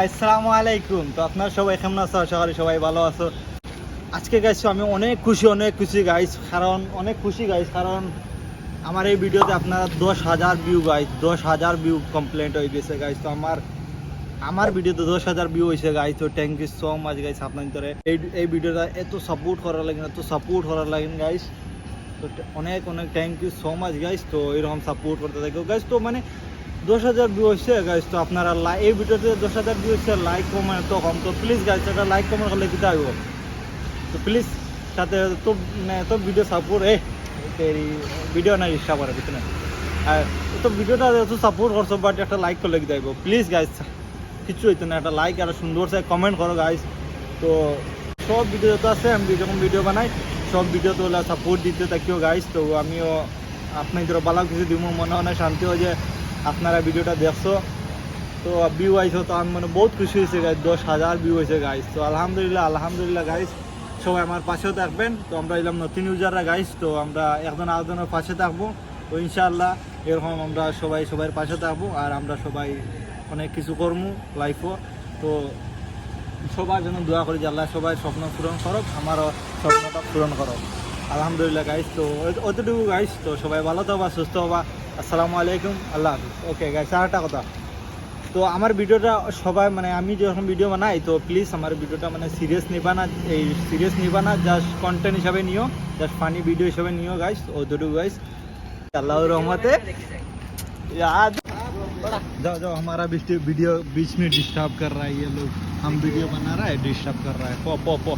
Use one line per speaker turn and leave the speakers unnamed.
Guys আসসালামু আলাইকুম। তো আপনারা সবাই কেমন আছো? আশা করি সবাই ভালো আছো। আজকে গাইস আমি অনেক খুশি গাইস, কারণ অনেক খুশি গাইস, কারণ আমার এই ভিডিওতে আপনারা 10,000 ভিউ গাইস, 10,000 ভিউ কমপ্লিট হয়ে গেছে গাইস। তো আমার ভিডিওতে 10,000 ভিউ হয়েছে গাইস। তো thank you so much guys আপনাদের এই ভিডিওটা এত সাপোর্ট করার লাগেন গাইস। তো অনেক thank you so much guys. তো এরকম সাপোর্ট করতে থাকো গাইস। তো মানে 10,000 ভিউ হচ্ছে গাইস। তো আপনারা এই ভিডিওতে 10,000 ভিউ হচ্ছে, লাইক কমেন্ট তো কম। তো প্লিজ গাইস একটা লাইক কমেন্ট করলে কিন্তু আইব। তো প্লিজ সাথে তো মানে তো ভিডিও সাপোর্ট ভিডিও না ইচ্ছা করে কিছু না, আর তো ভিডিওটা এত সাপোর্ট করছো, বাট একটা লাইক করলে কিন্তু আইব প্লিজ গাইস। কিছু হইতো না, একটা লাইক আর সুন্দর সে কমেন্ট করো গাইস। তো সব ভিডিও তো আছে, আমি যখন ভিডিও বানাই সব ভিডিও তো সাপোর্ট দিতে থাকিও গাইস। তো আমিও আপনাদের ভালো কিছু দিব, মনে অনেক শান্তি হয় যে আপনারা ভিডিওটা দেখছো। তো ভিউ আইসো, তো আমি মানে বহুত খুশি হয়েছে গাইস। 10,000 ভিউ হয়েছে গাইস। তো আলহামদুলিল্লাহ গাইস, সবাই আমার পাশেও থাকবেন। তো আমরা এলাম নতুন ইউজাররা গাইস, তো আমরা একজন আরেকজনের পাশে থাকবো। তো ইনশাআল্লাহ এরকম আমরা সবার পাশে থাকবো, আর আমরা সবাই অনেক কিছু করবো লাইফও। তো সবার জন্য দোয়া করি যে আল্লাহ সবাই স্বপ্ন পূরণ করুক, আমারও স্বপ্নটা পূরণ করুক। আলহামদুলিল্লাহ গাইস। তো অতটুকু গাইস। তো সবাই ভালো থাকবা, সুস্থ হবা। আসসালামু আলাইকুম, আল্লাহ হাফিজ। ওকে গাইস, আর একটা কথা, তো আমার ভিডিওটা সবাই মানে আমি যখন ভিডিও বানাই, তো প্লিজ আমার ভিডিওটা মানে সিরিয়াস নিবা না, জাস্ট কন্টেন্ট হিসাবে নিও, জাস্ট ফানি ভিডিও হিসাবে নিও গাইস। অতটুকু গাইস। আল্লাহর রহমতে याद जाओ हमारा वीडियो बीच में डिस्टर्ब कर रहा है, ये लोग हम वीडियो बना रहा है डिस्टर्ब कर रहा है। पो